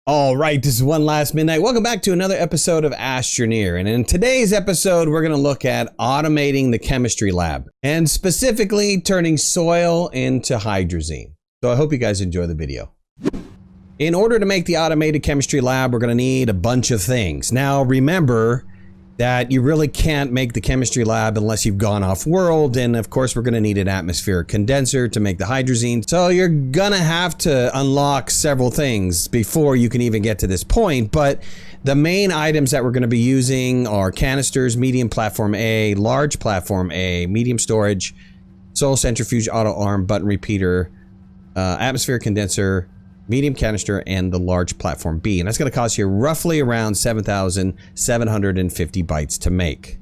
All right, this is One Last Midnight. Welcome back to another episode of Astroneer. And in today's episode, we're going to look at automating the chemistry lab and specifically turning soil into hydrazine. So I hope you guys enjoy the video. In order to make the automated chemistry lab, we're going to need a bunch of things. Now, remember that you really can't make the chemistry lab unless you've gone off-world, and of course we're going to need an atmospheric condenser to make the hydrazine. So you're going to have to unlock several things before you can even get to this point, but the main items that we're going to be using are canisters, medium platform A, large platform A, medium storage, soil centrifuge, auto arm, button repeater, atmospheric condenser, medium canister, and the large platform B. And that's going to cost you roughly around 7,750 bytes to make.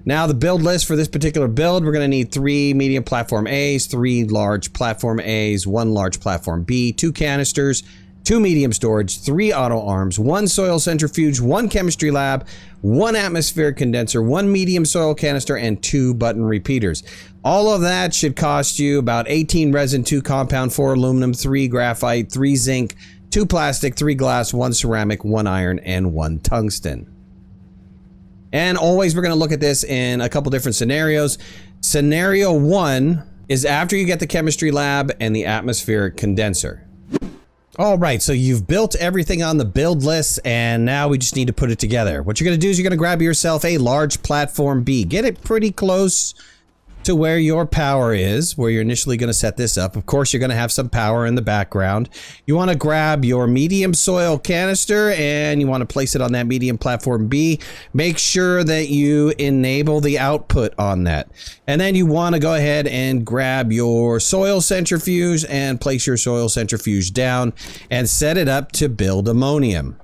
Now, the build list for this particular build, we're going to need 3 medium platform A's, 3 large platform A's, 1 large platform B, 2 canisters, 2 medium storage, 3 auto arms, 1 soil centrifuge, 1 chemistry lab, 1 atmospheric condenser, 1 medium soil canister, and 2 button repeaters. All of that should cost you about 18 resin, 2 compound, 4 aluminum, 3 graphite, 3 zinc, 2 plastic, 3 glass, 1 ceramic, 1 iron, and 1 tungsten. And always we're going to look at this in a couple different scenarios. Scenario 1 is after you get the chemistry lab and the atmospheric condenser. All right, so you've built everything on the build list, and now we just need to put it together. What you're going to do is you're going to grab yourself a large platform B. Get it pretty close to where your power is, where you're initially going to set this up. Of course, you're going to have some power in the background. You want to grab your medium soil canister and you want to place it on that medium platform B. Make sure that you enable the output on that. And then you want to go ahead and grab your soil centrifuge and place your soil centrifuge down and set it up to build ammonium.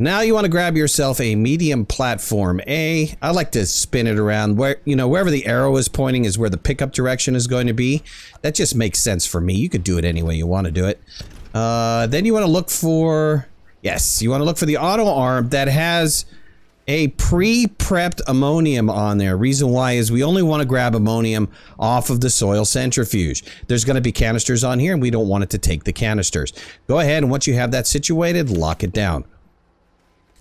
Now you want to grab yourself a medium platform A. I like to spin it around where, wherever the arrow is pointing is where the pickup direction is going to be. That just makes sense for me. You could do it any way you want to do it. Then you want to look for, you want to look for the auto arm that has a pre-prepped ammonium on there. Reason why is we only want to grab ammonium off of the soil centrifuge. There's going to be canisters on here and we don't want it to take the canisters. Go ahead and once you have that situated, lock it down.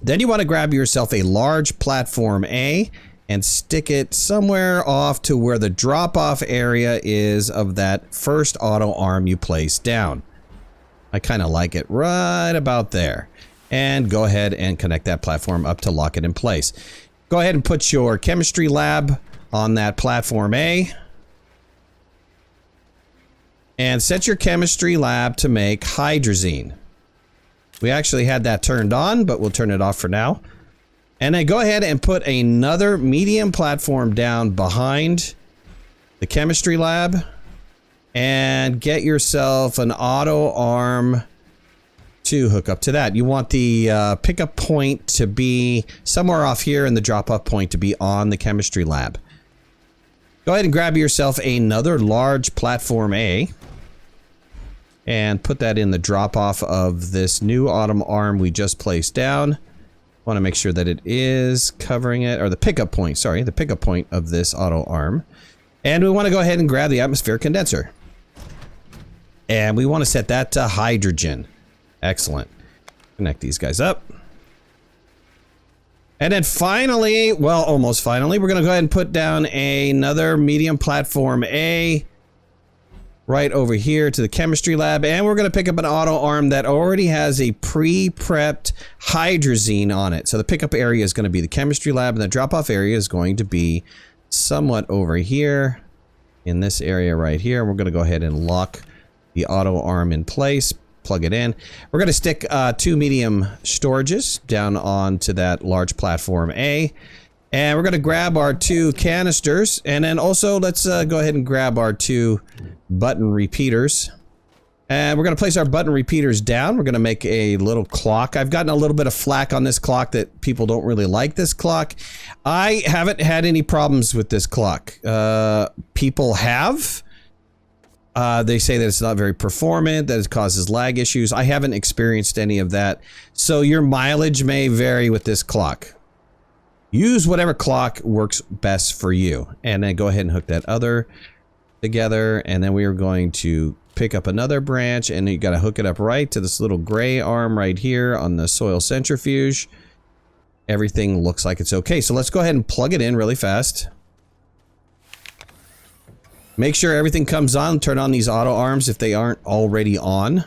Then you want to grab yourself a large platform A and stick it somewhere off to where the drop-off area is of that first auto arm you place down. I kind of like it right about there. And go ahead and connect that platform up to lock it in place. Go ahead and put your chemistry lab on that platform A. And set your chemistry lab to make hydrazine. We actually had that turned on, but we'll turn it off for now. And then go ahead and put another medium platform down behind the chemistry lab and get yourself an auto arm to hook up to that. You want the pickup point to be somewhere off here and the drop-off point to be on the chemistry lab. Go ahead and grab yourself another large platform A. And put that in the drop-off of this new auto arm we just placed down. Want to make sure that it is covering it, or the pickup point, sorry, the pickup point of this auto arm. And we want to go ahead and grab the atmospheric condenser. And we want to set that to hydrogen. Excellent. Connect these guys up. And then finally, well, almost finally, we're going to go ahead and put down another medium platform A. Right over here to the chemistry lab, and we're going to pick up an auto arm that already has a pre-prepped hydrazine on it. So the pickup area is going to be the chemistry lab, and the drop-off area is going to be somewhat over here in this area right here. We're going to go ahead and lock the auto arm in place, plug it in. We're going to stick 2 medium storages down onto that large platform A. And we're going to grab our 2 canisters, and then also let's go ahead and grab our 2 button repeaters. And we're going to place our button repeaters down. We're going to make a little clock. I've gotten a little bit of flack on this clock that people don't really like this clock. I haven't had any problems with this clock. People have. They say that it's not very performant, that it causes lag issues. I haven't experienced any of that. So your mileage may vary with this clock. Use whatever clock works best for you. And then go ahead and hook that other together. And then we are going to pick up another branch, and you got to hook it up right to this little gray arm right here on the soil centrifuge. Everything looks like it's okay. So let's go ahead and plug it in really fast. Make sure everything comes on. Turn on these auto arms if they aren't already on.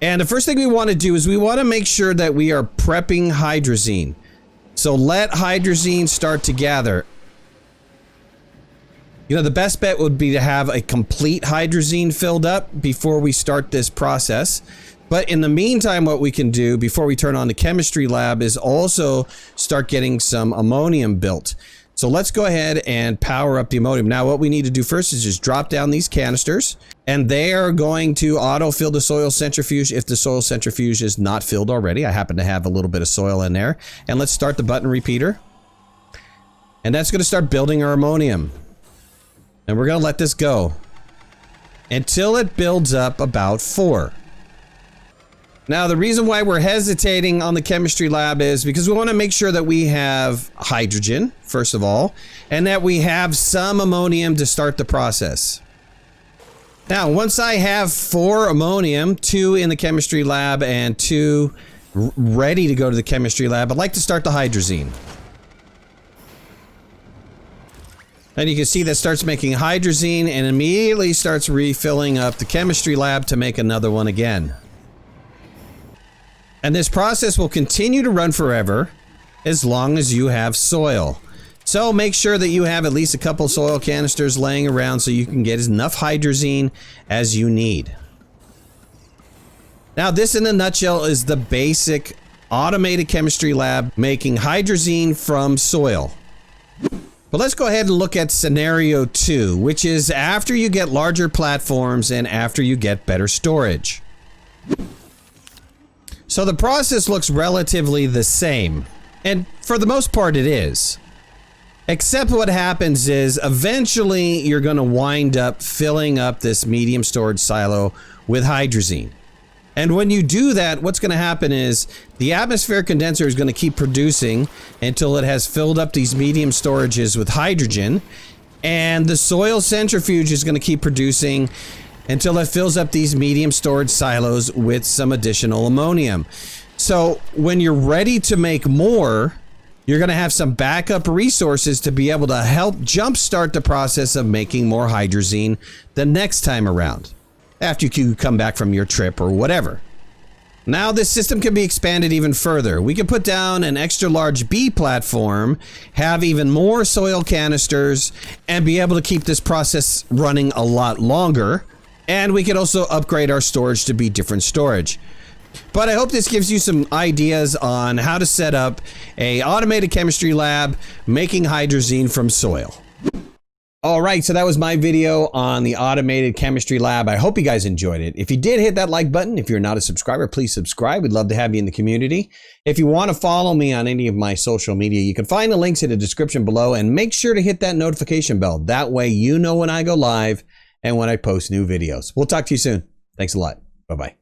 And the first thing we want to do is we want to make sure that we are prepping hydrazine. So let hydrazine start to gather. You know, the best bet would be to have a complete hydrazine filled up before we start this process. But in the meantime, what we can do before we turn on the chemistry lab is also start getting some ammonium built. So let's go ahead and power up the ammonium. Now what we need to do first is just drop down these canisters, and they are going to auto-fill the soil centrifuge if the soil centrifuge is not filled already. I happen to have a little bit of soil in there. And let's start the button repeater. And that's going to start building our ammonium. And we're going to let this go until it builds up about 4. Now, the reason why we're hesitating on the chemistry lab is because we want to make sure that we have hydrogen, first of all, and that we have some ammonium to start the process. Now, once I have 4 ammonium, 2 in the chemistry lab and 2 ready to go to the chemistry lab, I'd like to start the hydrazine. And you can see that starts making hydrazine and immediately starts refilling up the chemistry lab to make another one again. And this process will continue to run forever as long as you have soil. So make sure that you have at least a couple soil canisters laying around so you can get enough hydrazine as you need. Now this in a nutshell is the basic automated chemistry lab making hydrazine from soil. But let's go ahead and look at scenario 2, which is after you get larger platforms and after you get better storage. So the process looks relatively the same, and for the most part it is. Except what happens is eventually you're going to wind up filling up this medium storage silo with hydrazine. And when you do that, what's going to happen is the atmospheric condenser is going to keep producing until it has filled up these medium storages with hydrogen, and the soil centrifuge is going to keep producing until it fills up these medium storage silos with some additional ammonium. So when you're ready to make more, you're going to have some backup resources to be able to help jumpstart the process of making more hydrazine the next time around, after you come back from your trip or whatever. Now this system can be expanded even further. We can put down an extra large B platform, have even more soil canisters, and be able to keep this process running a lot longer. And we can also upgrade our storage to be different storage. But I hope this gives you some ideas on how to set up a automated chemistry lab making hydrazine from soil. All right, so that was my video on the automated chemistry lab. I hope you guys enjoyed it. If you did, hit that like button. If you're not a subscriber, please subscribe. We'd love to have you in the community. If you want to follow me on any of my social media, you can find the links in the description below, and make sure to hit that notification bell. That way you know when I go live and when I post new videos. We'll talk to you soon. Thanks a lot. Bye-bye.